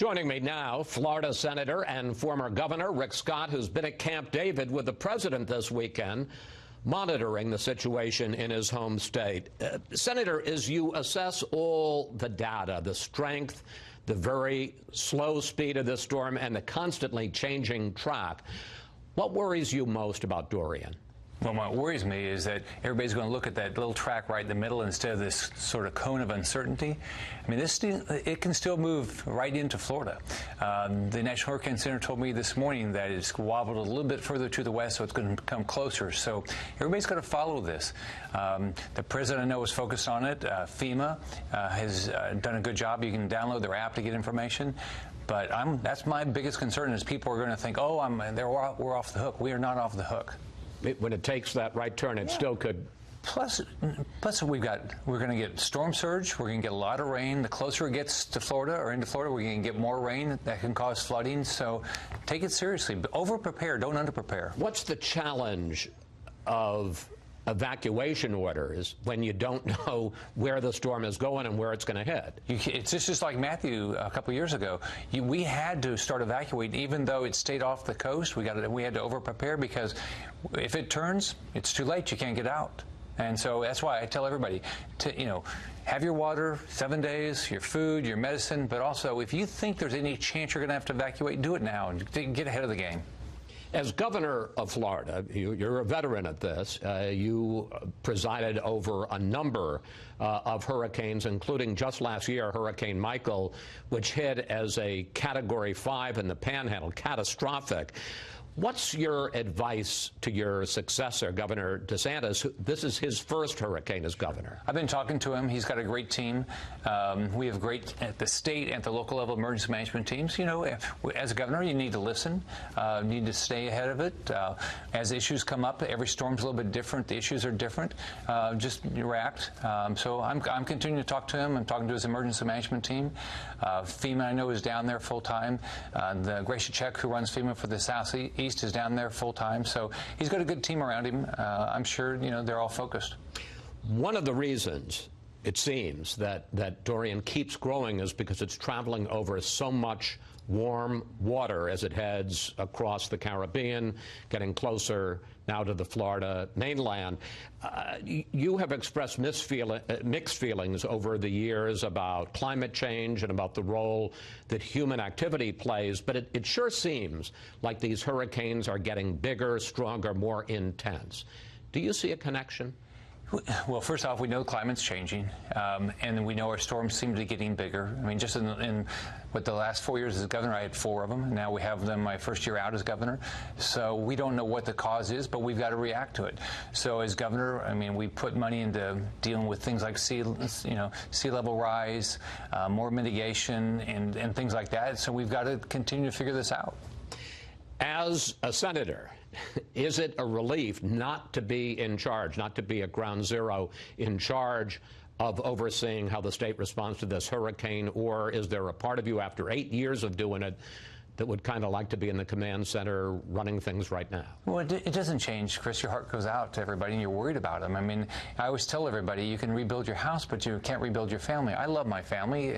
Joining me now, Florida Senator and former Governor Rick Scott, who's been at Camp David with the president this weekend, monitoring the situation in his home state. Senator, as you assess all the data, the strength, the very slow speed of this storm, and the constantly changing track, what worries you most about Dorian? Well, what worries me is that everybody's going to look at that little track right in the middle instead of this sort of cone of uncertainty. I mean, it can still move right into Florida. The National Hurricane Center told me this morning that it's wobbled a little bit further to the west, so it's going to come closer. So everybody's got to follow this. The president, I know, is focused on it. FEMA has done a good job. You can download their app to get information. But that's my biggest concern is people are going to think, oh, we're off the hook. We are not off the hook. When it takes that right turn, it still could. Plus we're going to get storm surge. We're going to get a lot of rain. The closer it gets to Florida or into Florida, we're going to get more rain that can cause flooding. So take it seriously. Over prepare, don't under prepare. What's the challenge of evacuation orders when you don't know where the storm is going and where it's going to head? It's just like Matthew a couple of years ago. We had to start evacuating, even though it stayed off the coast. We had to over prepare because if it turns, it's too late. You can't get out. And so that's why I tell everybody to, have your water 7 days, your food, your medicine, but also if you think there's any chance you're going to have to evacuate, do it now and get ahead of the game. As governor of Florida, you're a veteran at this. You presided over a number of hurricanes, including just last year, Hurricane Michael, which hit as a Category 5 in the Panhandle, catastrophic. What's your advice to your successor, Governor DeSantis? This is his first hurricane as governor. I've been talking to him. He's got a great team. We have great, at the state and the local level, emergency management teams. As a governor, you need to listen. You need to stay ahead of it. As issues come up, every storm's a little bit different. The issues are different. Just react. So I'm continuing to talk to him. I'm talking to his emergency management team. FEMA, I know, is down there full time. The Gracia Check, who runs FEMA for the Southeast, is down there full time. So he's got a good team around him. I'm sure they're all focused. One of the reasons it seems that Dorian keeps growing is because it's traveling over so much warm water as it heads across the Caribbean, getting closer now to the Florida mainland. You have expressed mixed feelings over the years about climate change and about the role that human activity plays, but it sure seems like these hurricanes are getting bigger, stronger, more intense. Do you see a connection? Well, first off, we know climate's changing, and we know our storms seem to be getting bigger. I mean, just in the last 4 years as governor, I had 4 of them, and now we have them my first year out as governor. So we don't know what the cause is, but we've got to react to it. So as governor, I mean, we put money into dealing with things like sea level rise, more mitigation, and things like that. So we've got to continue to figure this out. As a senator, is it a relief not to be in charge, not to be at ground zero in charge of overseeing how the state responds to this hurricane? Or is there a part of you after 8 years of doing it that would kind of like to be in the command center running things right now? Well, it doesn't change, Chris. Your heart goes out to everybody and you're worried about them. I mean, I always tell everybody you can rebuild your house, but you can't rebuild your family. I love my family,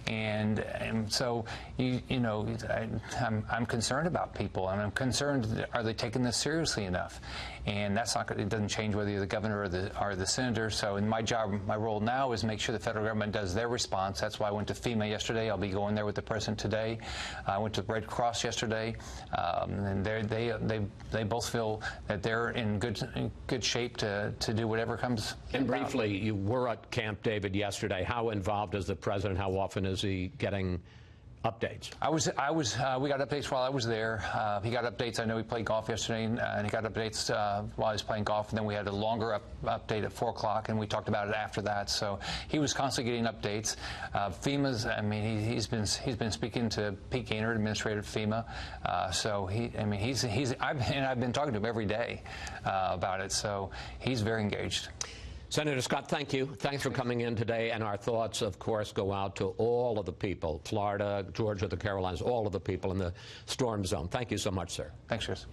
and so I'm concerned about people, and I'm concerned, are they taking this seriously enough? And that's not good. It doesn't change whether you're the governor or the senator. So in my job, my role now is make sure the federal government does their response. That's why I went to FEMA yesterday. I'll be going there with the president today. I went to the Red Cross yesterday, and they both feel that they're in good shape to do whatever comes. And briefly, you were at Camp David yesterday. How involved is the president? How often is he getting updates? We got updates while I was there. He got updates. I know he played golf yesterday, and he got updates while he was playing golf. And then we had a longer update at 4 o'clock, and we talked about it after that. So he was constantly getting updates. FEMA's. I mean, he's been speaking to Pete Gaynor, administrator at FEMA. I've been talking to him every day about it. So he's very engaged. Senator Scott, thank you. Thanks for coming in today. And our thoughts, of course, go out to all of the people, Florida, Georgia, the Carolinas, all of the people in the storm zone. Thank you so much, sir. Thanks, Chris.